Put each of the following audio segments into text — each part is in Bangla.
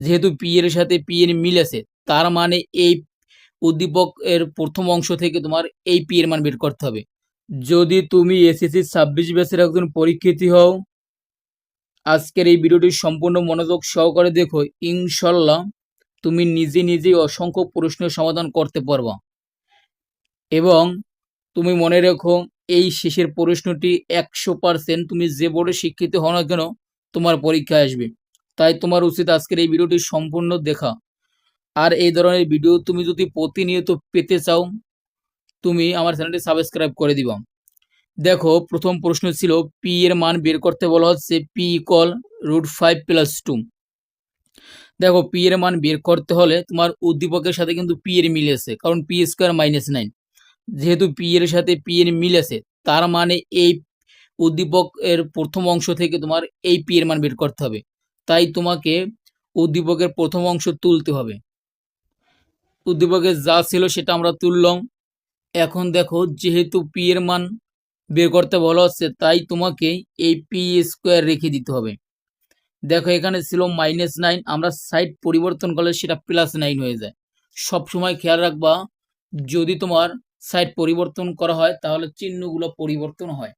যেহেতু পি এর সাথে পি এর মিল আছে, তার মানে এই উদ্দীপক এর প্রথম অংশ থেকে তোমার এই পি এর মান বের করতে হবে। যদি তুমি এসএসসি 26 ব্যাচের একজন পরীক্ষার্থী হও, আজকের এই ভিডিওটি সম্পূর্ণ মনোযোগ সহকারে দেখো, ইনশাল্লাহ তুমি নিজে নিজেই অসংখ্য প্রশ্নের সমাধান করতে পারবা। এবং তুমি মনে রেখো, এই শেষের প্রশ্নটি 100% তুমি যে বোর্ডে শিক্ষিত হও না কেন তোমার পরীক্ষায় আসবে। তাই তোমার উচিত আজকের এই ভিডিওটি সম্পূর্ণ দেখা। আর এই ধরনের ভিডিও তুমি যদি প্রতিনিয়ত পেতে চাও, তুমি আমার চ্যানেলটি সাবস্ক্রাইব করে দিবা। দেখো, প্রথম প্রশ্ন ছিল পি এর মান বের করতে বলা হচ্ছে পি ইকুয়াল √5 + 2। দেখো, পি এর মান বের করতে হলে তোমার উদ্দীপকের সাথে কিন্তু পি এর মিল আছে, কারণ p² -9। যেহেতু পি এর সাথে পি এর মিল আছে, তার মানে এই উদ্দীপক এর প্রথম অংশ থেকে তোমার এই পি এর মান বের করতে হবে। তাই তোমাকে উদ্দীপকের প্রথম অংশ তুলতে হবে। উদ্দীপকে যা ছিল সেটা আমরা তুললাম। এখন দেখো, যেহেতু পি এর মান বের করতে বলা হচ্ছে, তাই তোমাকে এই p² রেখে দিতে হবে। দেখো, এখানে ছিল -9, আমরা সাইড পরিবর্তন করলে সেটা +9 হয়ে যায়। সব সময় খেয়াল রাখবা, যদি তোমার সাইড পরিবর্তন করা হয় তাহলে চিহ্নগুলো পরিবর্তন হয়।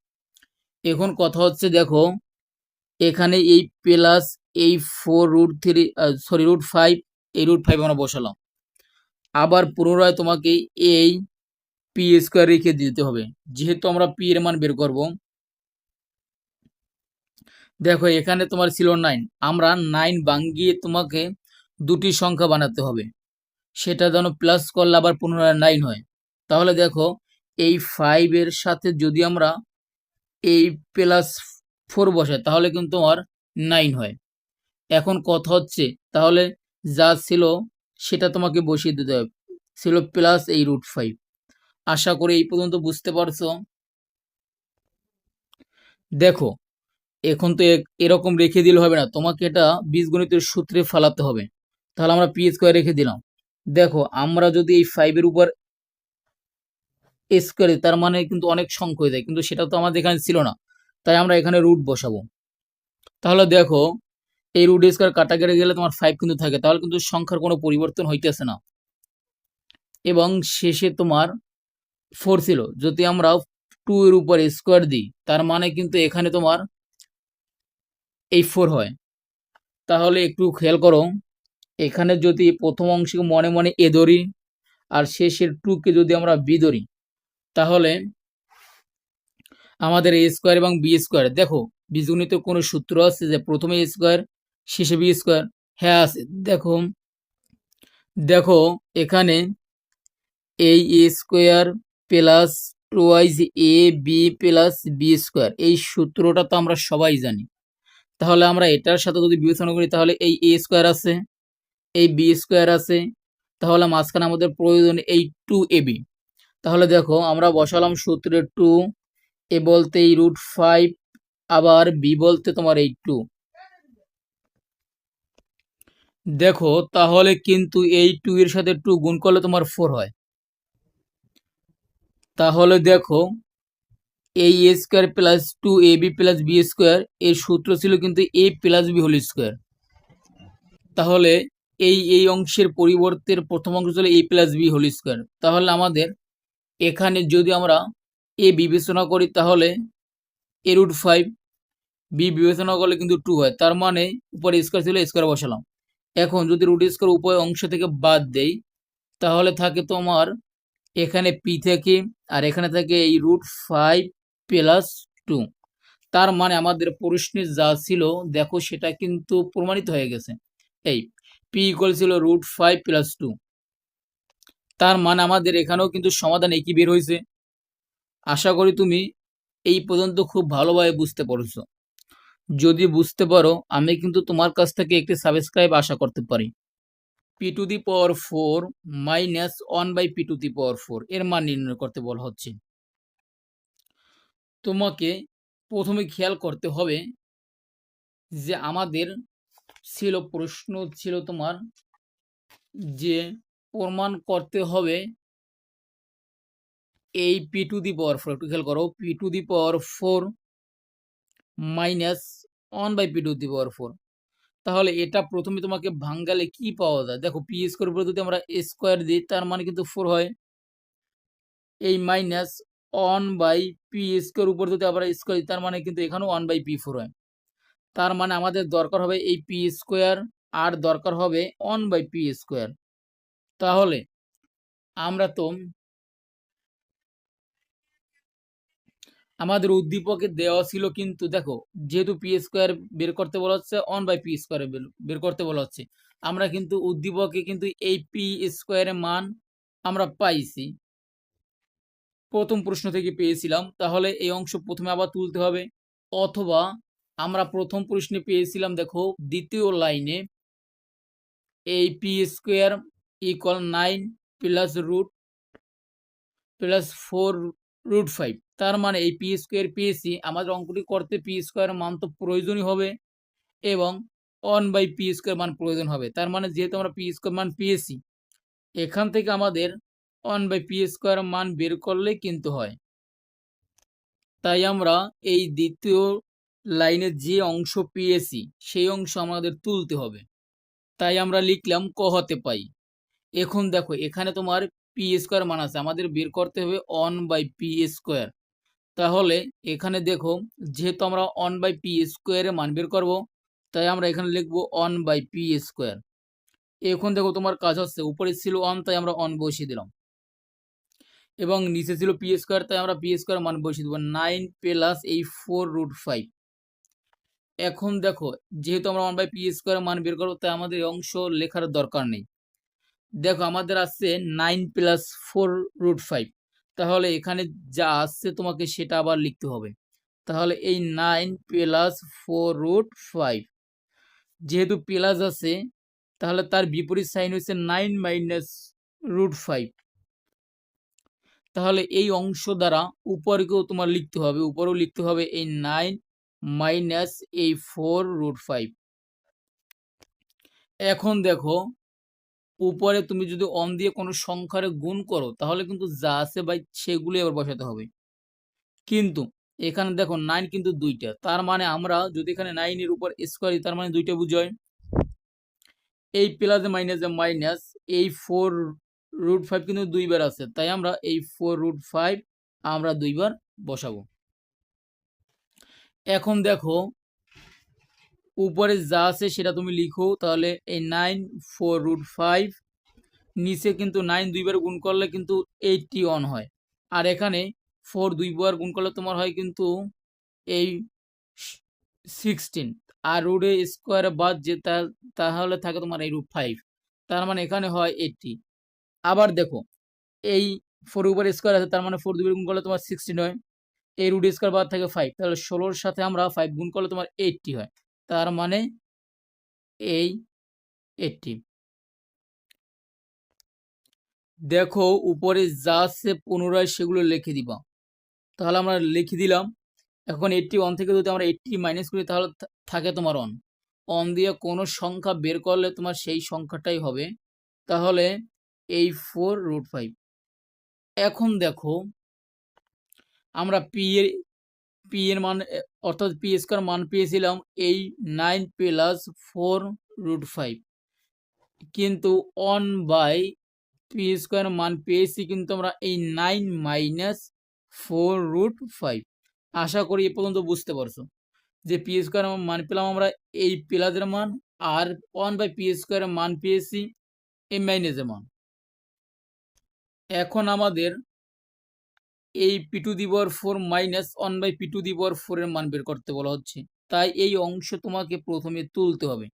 এখন কথা হচ্ছে, দেখো এখানে এই প্লাস এই 4√3 এই √5 আমরা বসালাম। আবার পুনরায় তোমাকে এই p² রেখে দিতে হবে, যেহেতু আমরা পি এর মান বের করব। দেখো, এখানে তোমার ছিল 9, আমরা 9 ভাঙিয়ে তোমাকে দুটি সংখ্যা বানাতে হবে, সেটা যেন প্লাস করলে আবার পুনরায় 9 হয়। তাহলে দেখো, এই 5 এর সাথে যদি আমরা এই +4 বসাই তাহলে কিন্তু তোমার 9 হয়। এখন কথা হচ্ছে, তাহলে যা ছিল সেটা তোমাকে বসিয়ে দিতে হবে, ছিল প্লাস এই √5। আশা করি এই পর্যন্ত বুঝতে পারছো। দেখো, এখন তো এরকম রেখে দিলে হবে না, তোমাকে এটা বীজগণিতের সূত্রে ফালাতে হবে। তাহলে আমরা p² রেখে দিলাম। দেখো, আমরা যদি এই 5 এর উপর স্কোয়ার, তার মানে কিন্তু অনেক সংখ্যা হয়ে যায়, কিন্তু সেটা তো আমাদের এখানে ছিল না, তাই আমরা এখানে রুট বসাবো। তাহলে দেখো, এই √² কাটা কেটে গেলে তোমার 5 কিন্তু থাকে, তাহলে কিন্তু সংখ্যার কোনো পরিবর্তন হইতেছে না। এবং শেষে তোমার 4 ছিল, যদি আমরা 2 এর উপর স্কোয়ার দিই তার মানে কিন্তু এখানে তোমার এই 4 হয়। তাহলে একটু খেয়াল করো, এখানে যদি প্রথম অংশকে মনে মনে এ ধরি আর শেষের 2 কে যদি আমরা বি ধরি, তাহলে আমাদের a² এবং b², দেখো বীজগণিতের কোনো সূত্র আছে যে প্রথমে a² শেষে b²? হ্যাঁ আছে। দেখো দেখো এখানে এই a² plus twice A B plus b², এই সূত্রটা তো আমরা সবাই জানি। তাহলে আমরা এটার সাথে যদি বিবেচনা করি, তাহলে এই a² আছে, এই b² আছে, তাহলে মাঝখানে আমাদের প্রয়োজন এই 2ab। তাহলে দেখো, আমরা বসালাম সূত্রে 2, এ বলতে এই √5, আবার বি বলতে তোমার এই 2। দেখো, তাহলে কিন্তু এই 2 এর সাথে 2 গুণ করলে তোমার 4 হয়। তাহলে দেখো, এই a² plus 2ab plus b² এর সূত্র ছিল কিন্তু a plus B whole square. তাহলে এই অংশের পরিবর্তে প্রথম অংশ ছিল a plus B whole square. তাহলে আমাদের এখানে যদি আমরা এ বিবেচনা করি তাহলে a √5, বি বিবেচনা করলে কিন্তু 2 হয়, তার মানে উপরে স্কোয়ার ছিল, স্কোয়ার বসালাম। এখন যদি √² উভয় অংশ থেকে বাদ দেই, তাহলে থাকে তোমার এখানে পি থেকে, আর এখানে থাকে এই √5 প্লাস 2। তার মানে আমাদের প্রশ্নে যা ছিল, দেখো সেটা কিন্তু প্রমাণিত হয়ে গেছে। এই পি ইকুয়াল ছিল √5 প্লাস 2, তার মানে আমাদের এখানেও কিন্তু সমাধান একই বের হয়েছে। আশা করি তুমি এই পর্যন্ত খুব ভালোভাবে বুঝতে পারছো। যদি বুঝতে পারো, আমি কিন্তু তোমার কাছ থেকে একটি সাবস্ক্রাইব আশা করতে পারি। p⁴ মাইনাস 1/p⁴ এর মান নির্ণয় করতে বলা হচ্ছে। তোমাকে প্রথমে খেয়াল করতে হবে যে আমাদের প্রশ্ন ছিল তোমার যে প্রমাণ করতে হবে এই p⁴, একটু খেয়াল করো, p⁴ মাইনাস 1/p⁴। তাহলে এটা প্রথমে তোমাকে ভাঙালে কি পাওয়া যায়? দেখো পি স্কোয়ার উপরে যদি আমরা স্কোয়ার দিই তার মানে কিন্তু 4 হয়। এই মাইনাস 1/p স্কোয়ার উপর যদি আবার স্কোয়ার দিই তার মানে কিন্তু এখানেও 1/p4 হয়। তার মানে আমাদের দরকার হবে এই পি স্কোয়ার আর দরকার হবে 1/p স্কোয়ার। তাহলে আমরা তো আমাদের উদ্দীপকে দেওয়া ছিল, কিন্তু দেখো যেহেতু পি স্কোয়ার বের করতে বলা হচ্ছে 1/p স্কোয়ার বের করতে বলা হচ্ছে, আমরা কিন্তু উদ্দীপকে কিন্তু এই পি স্কোয়ারের মান আমরা পাইছি, প্রথম প্রশ্ন থেকে পেয়েছিলাম। তাহলে এই অংশ প্রথমে আবার তুলতে হবে, অথবা আমরা প্রথম প্রশ্নে পেয়েছিলাম দেখো দ্বিতীয় লাইনে এই p square equal 9 plus root plus 4√5। তার মানে এই পি স্কোয়ার পেয়েছি, আমাদের অঙ্কটি করতে পি স্কোয়ার মান তো প্রয়োজনই হবে এবং 1/p স্কোয়ার মান প্রয়োজন হবে। তার মানে যেহেতু আমরা পি স্কোয়ার মান পেয়েছি, এখান থেকে আমাদের 1/p স্কোয়ার মান বের করলে কিন্তু হয়। তাই আমরা এই দ্বিতীয় লাইনে যে অংশ পেয়েছি সেই অংশ আমাদের তুলতে হবে। তাই আমরা লিখলাম ক হতে পাই। এখন দেখো এখানে তোমার পি স্কোয়ার মান আছে, আমাদের বের করতে হবে 1/p স্কোয়ার। তাহলে এখানে দেখো যেহেতু আমরা 1/p স্কোয়ারের মান বের করব, তাই আমরা এখানে লিখবো 1/p স্কোয়ার। এখন দেখো তোমার কাজ হচ্ছে উপরে ছিল 1 তাই আমরা 1 বসিয়ে দিলাম, এবং নিচে ছিল পি স্কোয়ার তাই আমরা পি স্কোয়ার মান বসিয়ে দেবো 9 প্লাস এই 4√5। এখন দেখো যেহেতু আমরা 1/p স্কোয়ার মান বের করবো তাই আমাদের এই অংশ লেখার দরকার নেই। দেখো আমাদের আসছে 9 প্লাস 4√5, তাহলে এখানে যা আসছে তোমাকে সেটা আবার লিখতে হবে। তাহলে এই 9 প্লাস 4√5, যেহেতু প্লাস আছে তাহলে তার বিপরীত সাইন হচ্ছে 9 মাইনাস √5। তাহলে এই অংশ দ্বারা উপরেও তোমার লিখতে হবে, উপরেও লিখতে হবে এই 9 মাইনাস এই 4√5। এখন দেখো উপরে তুমি যদি অন দিয়ে কোনো সংখ্যারে গুণ করো তাহলে কিন্তু যা আছে ভাই সেগুলো আবার বসাতে হবে, কিন্তু এখানে দেখো 9 কিন্তু দুইটা, তার মানে আমরা যদি এখানে 9 এর উপর স্কোয়ার দিই তার মানে দুইটা বুঝায়। এই প্লাস মাইনাস মাইনাস এই 4√5 কিন্তু দুইবার আছে, তাই আমরা এই 4√5 আমরা দুইবার বসাবো। এখন দেখো উপরে যা আছে সেটা তুমি লিখো, তাহলে এই 9 4√5 নিচে কিন্তু 9 দুইবার গুণ করলে কিন্তু 81 হয়, আর এখানে 4 দুইবার গুণ করলে তোমার হয় কিন্তু এই 16, আর রুটে স্কোয়ারে বাদ যে তাহলে থাকে তোমার এই √5, তার মানে এখানে হয় 80। আবার দেখো এই 4 উপর স্কোয়ার আছে তার মানে 4 দুইবার গুণ করলে তোমার 16 হয়, এই রুট স্কোয়ার বাদ থাকে 5, তাহলে 16-র সাথে আমরা 5 গুণ করলে তোমার 80 হয়, তার মানে এই 80। দেখো উপরে যা আছে পুনরায় সেগুলো লিখে দিবা, তাহলে আমরা লিখে দিলাম। এখন 81 থেকে যদি আমরা 80 মাইনাস করি তাহলে থাকে তোমার 1 দিয়ে কোনো সংখ্যা বের করলে তোমার সেই সংখ্যাটাই হবে, তাহলে এই 4√5। এখন দেখো আমরা পি এর মান অর্থাৎ পি স্কোয়ার মান পেয়েছিলাম এই 9 প্লাস 4√5, কিন্তু 1/পি স্কোয়ার মান পেয়েছি কিন্তু আমরা এই 9 মাইনাস 4√5। আশা করি এ পর্যন্ত বুঝতে পারছো যে পি স্কোয়ার মান পেলাম আমরা এই প্লাসের মান, আর 1/পি স্কোয়ারের মান পেয়েছি এই মাইনাসের মান। এখন আমাদের এই p⁴ মাইনাস 1/p⁴ এর মান বের করতে বলা হচ্ছে, তাই এই অংশ তোমাকে প্রথমে তুলতে হবে।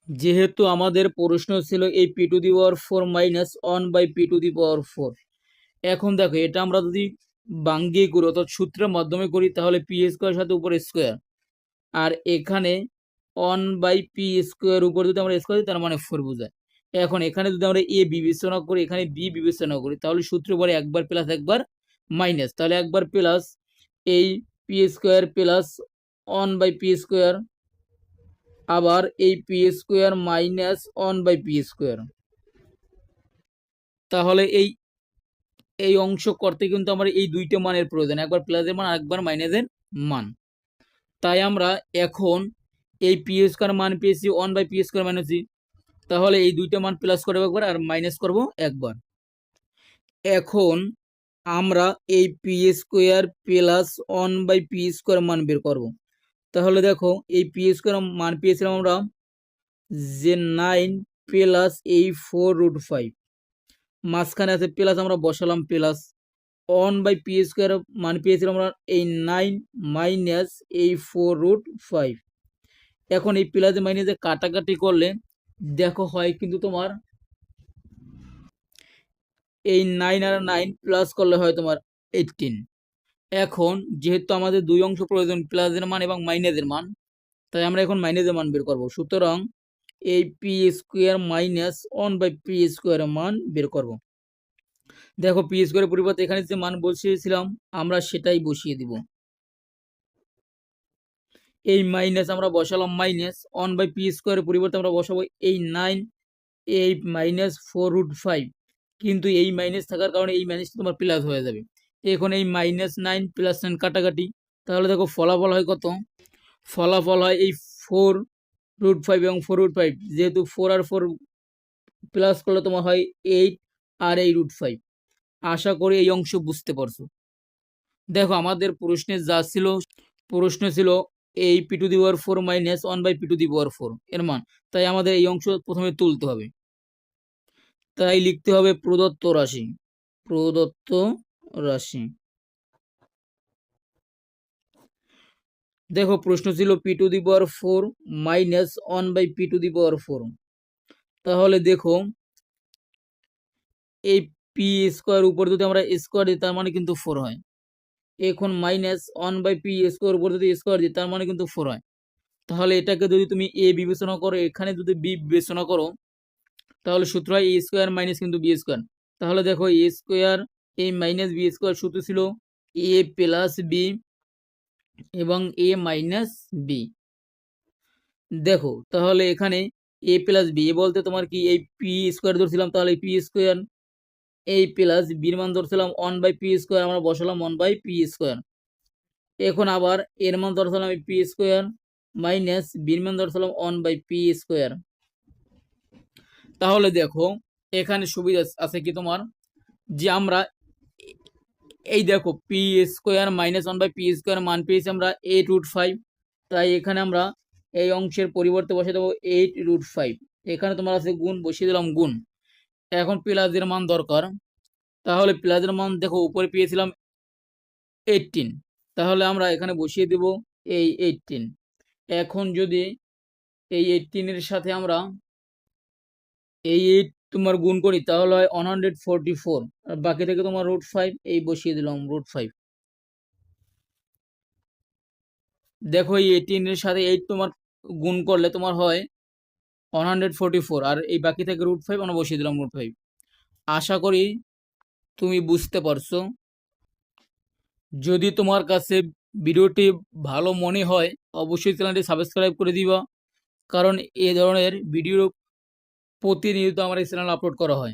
যেহেতু আমাদের প্রশ্ন ছিল এই p⁴ মাইনাস 1/p⁴। এখন দেখো এটা আমরা যদি বাঙ্গিয়ে করি অর্থাৎ সূত্রের মাধ্যমে করি তাহলে পি স্কোয়ার সাথে উপর স্কোয়ার, আর এখানে 1/পি স্কোয়ার উপর যদি আমরা স্কোয়ার দিই তার মানে 4 বোঝায়। এখন এখানে যদি আমরা এ বিবেচনা করি এখানে বি বিবেচনা করি তাহলে সূত্র পরে একবার প্লাস একবার মাইনাস, তাহলে একবার প্লাস এই পি স্কোয়ার প্লাস 1/পি স্কোয়ার, আবার এই পি স্কোয়ার মাইনাস 1/পি স্কোয়ার। তাহলে এই এই অংশ করতে কিন্তু আমার এই দুইটা মানের প্রয়োজন, একবার প্লাসের মান আর একবার মাইনাসের মান। তাই আমরা এখন এই পি স্কোয়ার মান পেয়েছি 1/p² - e, তাহলে এই দুইটা মান প্লাস করবো একবার আর মাইনাস করব একবার। এখন আমরা এই p² প্লাস 1/p² মান বের করব। তাহলে দেখো এই p² মান পেয়েছিলাম আমরা যে 9 প্লাস এই 4√5, মাঝখানে আছে প্লাস, আমরা বসালাম প্লাস 1/p² মান পেয়েছিলাম আমরা এই 9 মাইনাস এই 4√5। এখন এই প্লাসে মাইনাসে কাটাকাটি করলে দেখো হয় কিন্তু তোমার এই 9 আর 9 প্লাস করলে হয় তোমার 18। এখন যেহেতু আমাদের দুই অংশ প্রয়োজন, প্লাসের মান এবং মাইনাসের মান, তাই আমরা এখন মাইনাসের মান বের করব। সুতরাং এই p² মাইনাস 1/p² মান বের করব। দেখো p² পরিবর্তে এখানে যে মান বসিয়েছিলাম আমরা সেটাই বসিয়ে দিব। এই মাইনাস আমরা বসালাম মাইনাস 1/p² পরিবর্তে আমরা বসাবো এই 9 এই মাইনাস 4√5, কিন্তু এই মাইনাস থাকার কারণে এই মাইনাসটা তোমার প্লাস হয়ে যাবে। এখন এই -9 + 9 কাটাকাটি, তাহলে দেখো ফলাফল হয় কত? ফলাফল হয় এই 4√5 এবং 4√5, যেহেতু 4 আর 4 প্লাস করলে তোমার হয় 8 আর এই √5। আশা করি এই অংশ বুঝতে পারছো। দেখো আমাদের প্রশ্নে যা ছিল, প্রশ্ন ছিল এই p⁴ মাইনাস 1/p⁴ এর মান, তাই আমাদের এই অংশ প্রথমে তুলতে হবে। তাই লিখতে হবে প্রদত্ত রাশি, প্রদত্ত রাশি। দেখো প্রশ্ন ছিল p⁴ মাইনাস 1/p⁴। তাহলে দেখো এই p² উপর যদি আমরা স্কোয়ার দিই তার মানে কিন্তু 4 হয়। এখন মাইনাস 1/p² উপর যদি স্কোয়ার দিই তার মানে কিন্তু 4 হয়। তাহলে এটাকে যদি তুমি a বিবেচনা করো, এখানে যদি b বিবেচনা করো, তাহলে সূত্র হয় a² মাইনাস কিন্তু b²। তাহলে দেখো a² এই মাইনাস b² সূত্র ছিল a প্লাস b এবং a মাইনাস b। দেখো তাহলে এখানে a প্লাস b বলতে তোমার কি এই p² ধরছিলাম, তাহলে p² এই প্লাস বির মান ধরছিলাম 1/p², আমরা বসালাম 1/p²। এখন আবার এর মান ধরছিলাম এই p² মাইনাস বির মান ধরছিলাম 1/p²। তাহলে দেখো এখানে সুবিধা আছে কি তোমার, যে আমরা এই দেখো p² মাইনাস 1/p² মান পেয়েছি আমরা 8√5, তাই এখানে আমরা এই অংশের পরিবর্তে বসে দেবো 8√5। এখানে তোমার আছে গুণ, বসিয়ে দিলাম গুণ। এখন প্লাসের মান দরকার, তাহলে প্লাসের মান দেখো উপরে পেয়েছিলাম 18, তাহলে আমরা এখানে বসিয়ে দেব এই 18। এখন যদি এই 18 এর সাথে আমরা এই 8 তোমার গুণ করি তাহলে হয় 144, আর বাকি থেকে তোমার √5, এই বসিয়ে দিলাম √5। দেখো এই 18 এর সাথে 8 তোমার গুণ করলে তোমার হয় 144, আর এই বাকি থেকে √5 আমরা বসিয়ে দিলাম √5। আশা করি তুমি বুঝতে পারছো। যদি তোমার কাছে ভিডিওটি ভালো মনে হয় অবশ্যই চ্যানেলটি সাবস্ক্রাইব করে দিবা, কারণ এ ধরনের ভিডিও প্রতিনিয়ত আমার এই চ্যানেল আপলোড করা হয়।